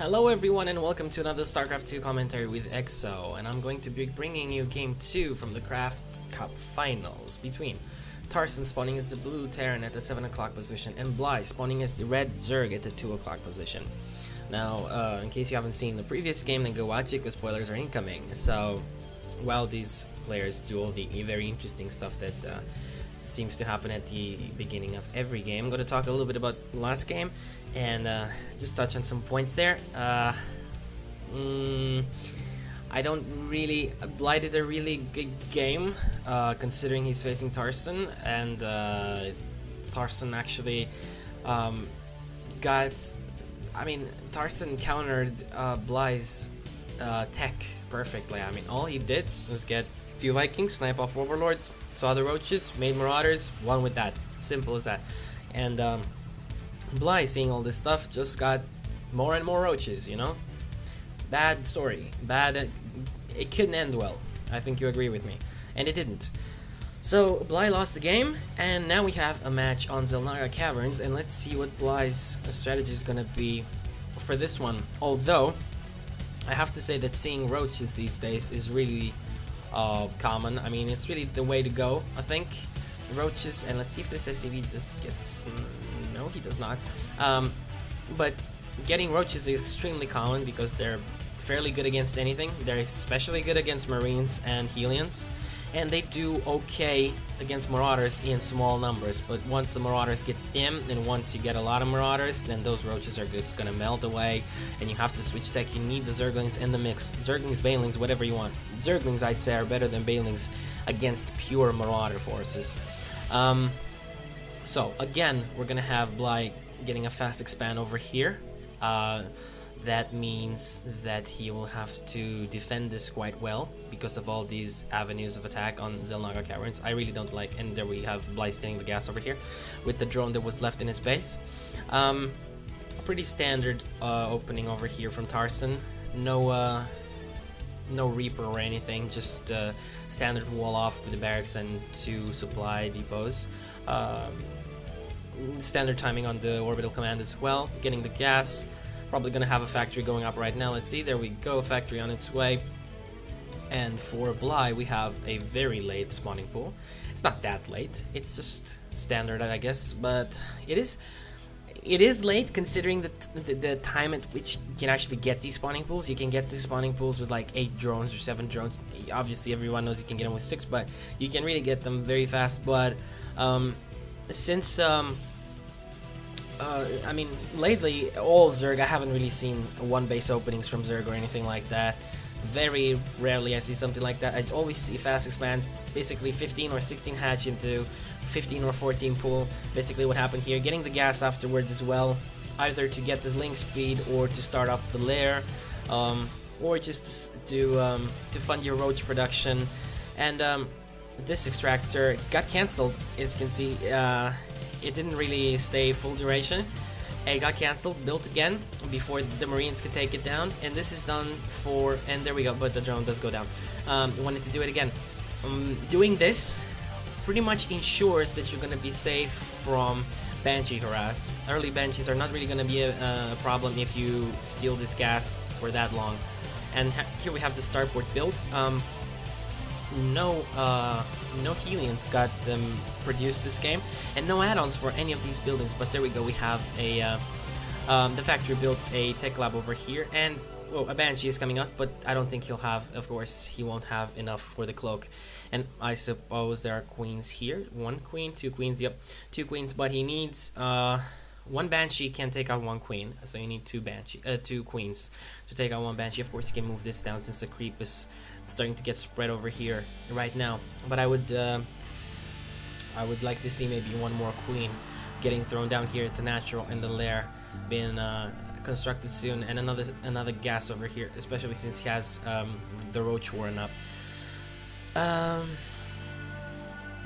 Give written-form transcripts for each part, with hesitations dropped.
Hello everyone and welcome to another StarCraft 2 commentary with EXO, and I'm going to be bringing you Game 2 from the Craft Cup Finals between Tarson spawning as the blue Terran at the 7 o'clock position and Bly spawning as the red Zerg at the 2 o'clock position. Now, in case you haven't seen the previous game, then go watch it because spoilers are incoming. So, while these players do all the very interesting stuff that seems to happen at the beginning of every game, I'm going to talk a little bit about the last game and just touch on some points there. I don't really... Bly did a really good game, considering he's facing Tarson, and Tarson actually got... I mean, Tarson countered Bly's tech perfectly. I mean, all he did was get a few Vikings, snipe off Overlords, saw the Roaches, made Marauders, won with that. Simple as that. And Bly, seeing all this stuff, just got more and more Roaches, you know? Bad story. Bad... it couldn't end well. I think you agree with me. And it didn't. So, Bly lost the game, and now we have a match on Xel'Naga Caverns, and let's see what Bly's strategy is gonna be for this one. Although, I have to say that seeing Roaches these days is really common. I mean, it's really the way to go, I think. Roaches, and let's see if this SCV just gets... no, he does not. But getting Roaches is extremely common because they're fairly good against anything. They're especially good against Marines and Helions, and they do okay against Marauders in small numbers. But once the Marauders get stemmed, and once you get a lot of Marauders, then those Roaches are just gonna melt away, and you have to switch tech. You need the Zerglings in the mix. Zerglings, Banelings, whatever you want. Zerglings, I'd say, are better than Banelings against pure Marauder forces. So again, we're gonna have Bly getting a fast expand over here. That means that he will have to defend this quite well because of all these avenues of attack on Xel'Naga Caverns. I really don't like, and there we have Bly stealing the gas over here with the drone that was left in his base. Pretty standard opening over here from Tarson. No Reaper or anything, just standard wall off with the barracks and 2 supply depots. Standard timing on the orbital command as well, getting the gas. Probably gonna have a factory going up right now. Let's see, there we go, factory on its way. And for Bly, we have a very late spawning pool. It's not that late, it's just standard, I guess, but it is late considering the time at which you can actually get these spawning pools. You can get these spawning pools with like 8 drones or 7 drones. Obviously, everyone knows you can get them with 6, but you can really get them very fast. But since I mean, lately, all Zerg, I haven't really seen 1 base openings from Zerg or anything like that. Very rarely I see something like that. I always see fast expand, basically 15 or 16 hatch into 15 or 14 pool. Basically what happened here, getting the gas afterwards as well, either to get the link speed or to start off the lair, or just to fund your roach production. And this extractor got cancelled, as you can see. It didn't really stay full duration. It got cancelled, built again before the Marines could take it down, and this is done for... and there we go, but the drone does go down. Wanted to do it again. Doing this pretty much ensures that you're going to be safe from Banshee harass. Early Banshees are not really going to be a problem if you steal this gas for that long. And here we have the starport built. No Helions got produced this game, and no add-ons for any of these buildings. But there we go, we have a the factory built a tech lab over here, and well, a Banshee is coming up, but I don't think he'll have, of course, he won't have enough for the cloak. And I suppose there are queens here. 1 queen, 2 queens, yep, 2 queens, but he needs 1 Banshee can take out 1 queen, so you need 2 queens to take out 1 Banshee. Of course, you can move this down since the creep is starting to get spread over here right now. But I would like to see maybe 1 more queen getting thrown down here at the natural and the lair being constructed soon, and another gas over here, especially since he has the roach warren up.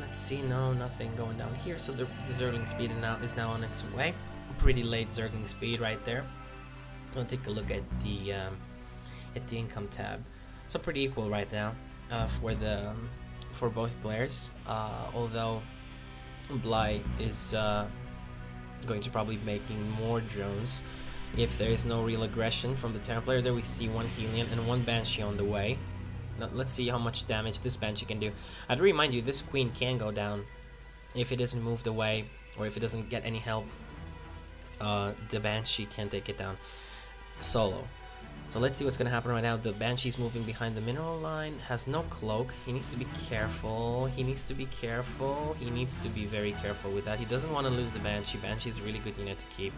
Let's see, no, nothing going down here, so the Zergling speed is now on its way. Pretty late Zergling speed right there. I'll take a look at the income tab. So pretty equal right now for both players. Although Bly is going to probably be making more drones if there is no real aggression from the Templar. There we see one Helion and one Banshee on the way. Now, let's see how much damage this Banshee can do. I'd remind you, this Queen can go down if it isn't moved away, or if it doesn't get any help. The Banshee can take it down solo. So let's see what's going to happen right now. The Banshee's moving behind the mineral line, has no cloak. He needs to be careful. He needs to be careful. He needs to be very careful with that. He doesn't want to lose the Banshee. Banshee's a really good unit to keep.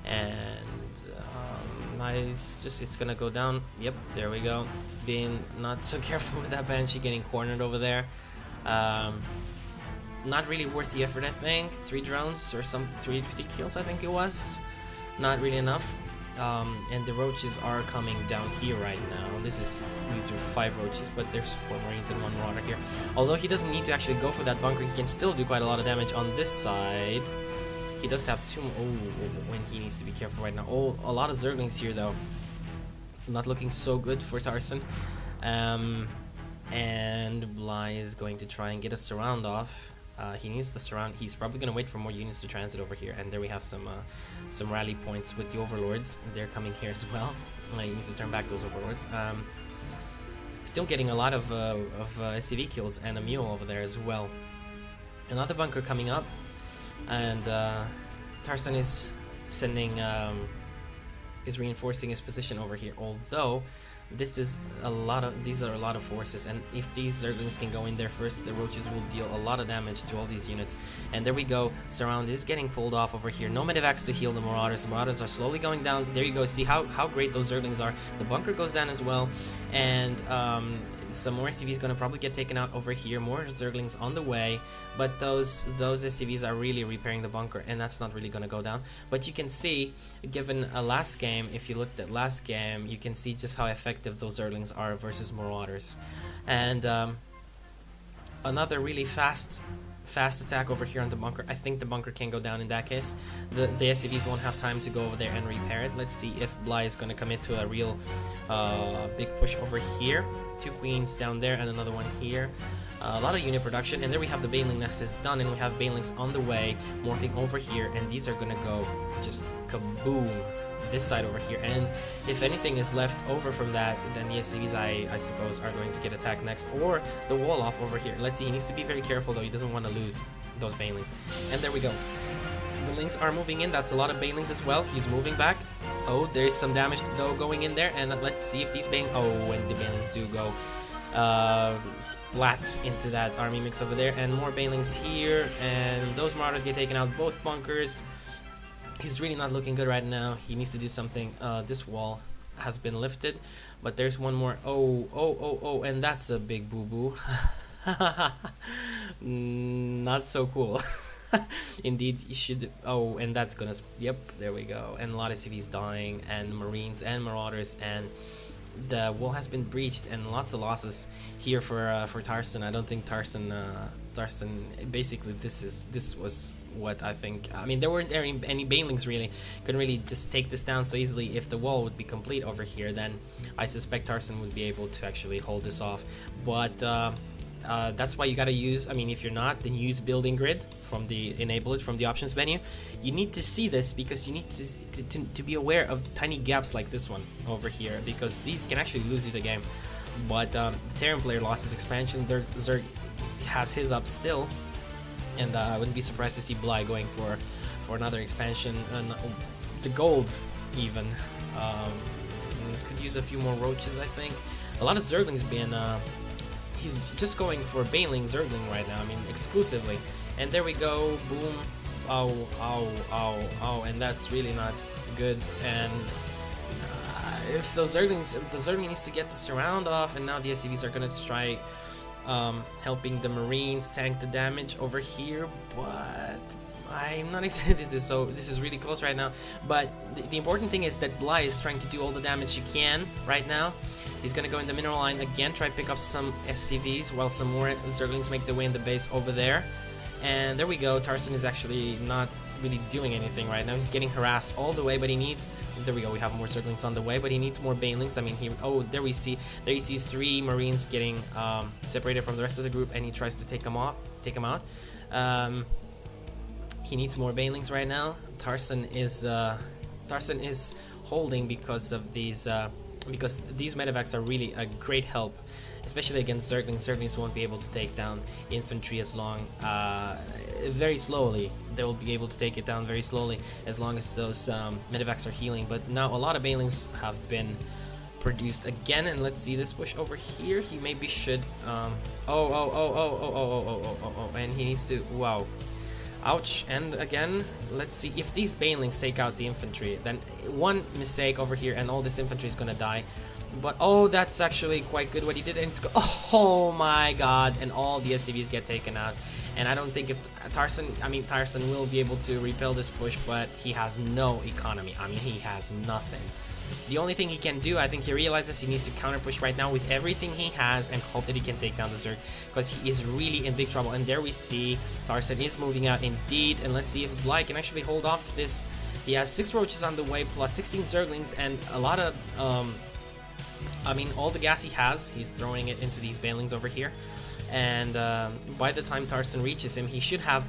And it's going to go down. Yep, there we go. Being not so careful with that Banshee, getting cornered over there. Not really worth the effort, I think. 3 drones or some 3 kills, I think it was. Not really enough. And the roaches are coming down here right now. These are 5 roaches, but there's 4 marines and 1 marauder here. Although he doesn't need to actually go for that bunker, he can still do quite a lot of damage on this side. He does have 2. When he needs to be careful right now. A lot of Zerglings here though. Not looking so good for Tarson. And Bly is going to try and get a surround off. He needs the surround. He's probably going to wait for more units to transit over here, and there we have some rally points with the overlords. They're coming here as well. He needs to turn back those overlords. Still getting a lot of SCV kills and a mule over there as well. Another bunker coming up, and Tarson is sending is reinforcing his position over here. Although these are a lot of forces, and if these Zerglings can go in there first, the roaches will deal a lot of damage to all these units. And there we go, surround is getting pulled off over here. No medivacs to heal the marauders. The marauders are slowly going down. There you go, see how great those Zerglings are. The bunker goes down as well, and some more SCVs gonna probably get taken out over here. More Zerglings on the way, but those SCVs are really repairing the bunker, and that's not really gonna go down. But you can see, given a last game, if you looked at last game, you can see just how effective those Zerglings are versus marauders. And another really fast attack over here on the bunker. I think the bunker can go down in that case. The SCVs won't have time to go over there and repair it. Let's see if Bly is going to commit to a real big push over here. 2 queens down there and another one here. A lot of unit production, and there we have the Baneling nest is done, and we have Banelings on the way, morphing over here, and these are going to go just kaboom this side over here. And if anything is left over from that, then the SCVs I suppose are going to get attacked next, or the wall off over here. Let's see, he needs to be very careful though, he doesn't want to lose those Banelings. And there we go, the Lings are moving in. That's a lot of Banelings as well. He's moving back. Oh, there's some damage though going in there, and let's see if these when the Banelings do go splat into that army mix over there, and more Banelings here, and those Marauders get taken out, both bunkers. He's really not looking good right now. He needs to do something. This wall has been lifted, but there's one more. Oh, and that's a big boo-boo. Not so cool. Indeed, you should. Oh, and that's gonna. Yep, there we go. And a lot of cities dying, and Marines and Marauders, and the wall has been breached, and lots of losses here for Tarson. I don't think Tarson. Basically, this was what I think. I mean, there weren't any Banelings really. Couldn't really just take this down so easily. If the wall would be complete over here, then I suspect Tarson would be able to actually hold this off. But that's why you gotta use, I mean, if you're not, then use building grid from enable it from the options menu. You need to see this because you need to be aware of tiny gaps like this one over here, because these can actually lose you the game. But the Terran player lost his expansion. Zerg has his up still, and I wouldn't be surprised to see Bly going for another expansion, and the gold even. Could use a few more roaches, I think. A lot of Zerglings being he's just going for Baneling Zergling right now, I mean, exclusively. And there we go, boom, oh, and that's really not good. And if the Zergling needs to get the surround off, and now the SCVs are going to try helping the Marines tank the damage over here, but I'm not excited. This is really close right now. But the important thing is that Bly is trying to do all the damage he can right now. He's gonna go in the mineral line again, try to pick up some SCVs while some more Zerglings make their way in the base over there. And there we go. Tarson is actually not really doing anything right now. He's getting harassed all the way, but he needs. There we go. We have more Zerglings on the way, but he needs more Banelings. I mean, there he sees 3 Marines getting separated from the rest of the group, and he tries to take them out. He needs more Banelings right now. Tarson is Tarson is holding because of these medevacs are really a great help, especially against Zerglings. Zerglings won't be able to take down infantry as long, very slowly. They will be able to take it down very slowly as long as those medevacs are healing. But now a lot of banelings have been produced again, and let's see this push over here. He maybe should, and he needs to, wow. Ouch. And again, let's see if these banelings take out the infantry, then one mistake over here and all this infantry is gonna die. But oh, that's actually quite good what he did. And oh my god, and all the SCVs get taken out. And I don't think if Tarson will be able to repel this push, but he has no economy. I mean, he has nothing. The only thing he can do, I think he realizes he needs to counter push right now with everything he has and hope that he can take down the Zerg, because he is really in big trouble. And there we see Tarson is moving out indeed, and let's see if Bly can actually hold off to this. He has 6 roaches on the way plus 16 Zerglings and a lot of all the gas he has, he's throwing it into these banelings over here. And by the time Tarson reaches him, he should have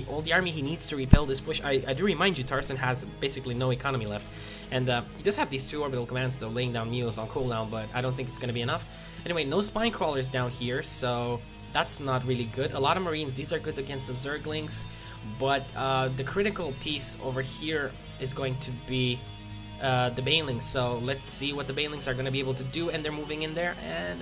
all the army he needs to repel this push. I do remind you, Tarson has basically no economy left. And he does have these 2 orbital commands though, laying down Neos on cooldown, but I don't think it's going to be enough. Anyway, no spine crawlers down here, so that's not really good. A lot of marines, these are good against the Zerglings, but the critical piece over here is going to be the banelings. So let's see what the banelings are going to be able to do. And they're moving in there, and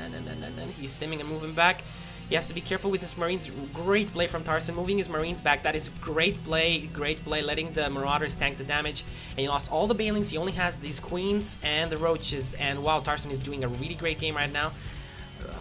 he's stimming and moving back. He has to be careful with his marines. Great play from Tarson, moving his marines back. That is great play, letting the marauders tank the damage. And he lost all the banelings. He only has these queens and the roaches. And wow, Tarson is doing a really great game right now.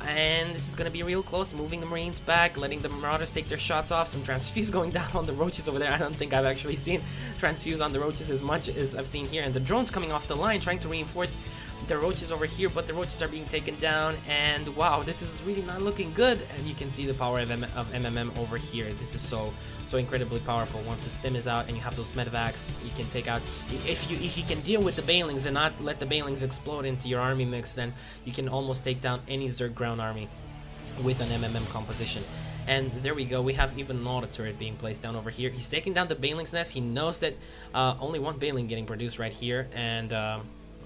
And this is going to be real close, moving the marines back, letting the marauders take their shots off. Some transfuse going down on the roaches over there. I don't think I've actually seen transfuse on the roaches as much as I've seen here. And the drones coming off the line, trying to reinforce the roaches over here, but the roaches are being taken down. And wow, this is really not looking good. And you can see the power of MMM over here. This is so incredibly powerful. Once the stim is out and you have those medevacs, you can take out, if you can deal with the banelings and not let the banelings explode into your army mix, then you can almost take down any Zerg ground army with an MMM composition. And there we go, we have even an auto turret being placed down over here. He's taking down the baneling's nest. He knows that only one baneling getting produced right here, and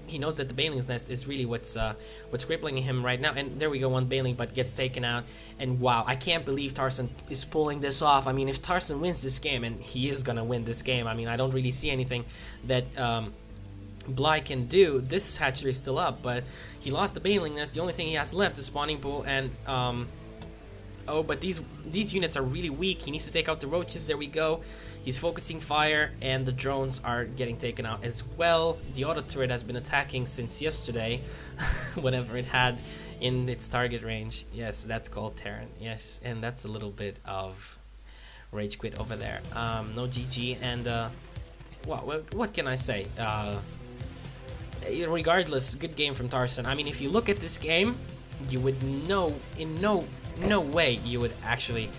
he knows that the baneling's nest is really what's crippling him right now. And there we go, one baneling, but gets taken out. And wow, I can't believe Tarson is pulling this off. I mean, if Tarson wins this game, and he is gonna win this game, I mean, I don't really see anything that Bly can do. This hatchery is still up, but he lost the baneling nest. The only thing he has left is spawning pool. And oh, but these units are really weak. He needs to take out the roaches. There we go. He's focusing fire, and the drones are getting taken out as well. The auto turret has been attacking since yesterday, whatever it had in its target range. Yes, that's called Terran. Yes, and that's a little bit of rage quit over there. No GG, and what can I say? Regardless, good game from Tarson. I mean, if you look at this game, you would know in no way you would actually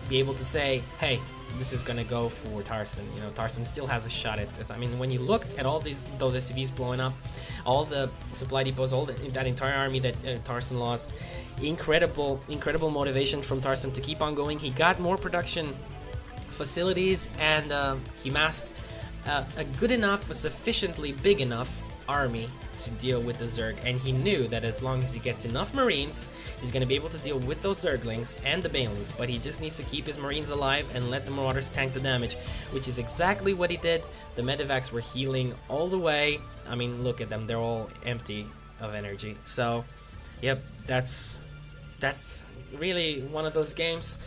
be able to say, hey, this is gonna go for Tarson. You know, Tarson still has a shot at this. I mean, when you looked at all those SCVs blowing up, all the supply depots, that entire army that Tarson lost, incredible motivation from Tarson to keep on going. He got more production facilities, and he massed a good enough, a sufficiently big enough army to deal with the Zerg, and he knew that as long as he gets enough marines, he's going to be able to deal with those Zerglings and the banelings. But he just needs to keep his marines alive and let the marauders tank the damage, which is exactly what he did. The medevacs were healing all the way. I mean, look at them, they're all empty of energy. So yep, that's really one of those games.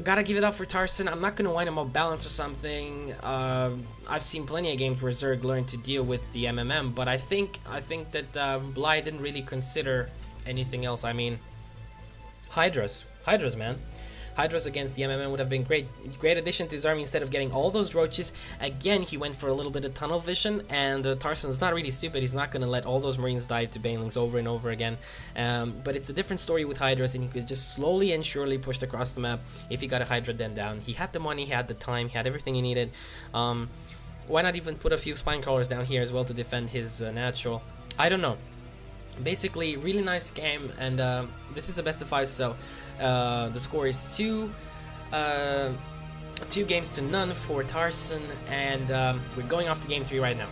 Gotta give it up for Tarson. I'm not gonna wind him up balance or something. I've seen plenty of games where Zerg learned to deal with the MMM, but I think that Bly didn't really consider anything else. I mean, Hydras, man. Hydras against the MMM would have been great addition to his army. Instead of getting all those roaches, again, he went for a little bit of tunnel vision, and Tarson's not really stupid. He's not going to let all those marines die to banelings over and over again. But it's a different story with Hydras, and he could just slowly and surely push across the map if he got a Hydra den down. He had the money, he had the time, he had everything he needed. Why not even put a few spine crawlers down here as well to defend his natural? I don't know. Basically, really nice game, and this is a best of 5, so the score is 2 2 games to none for Tarson, and we're going off to game 3 right now.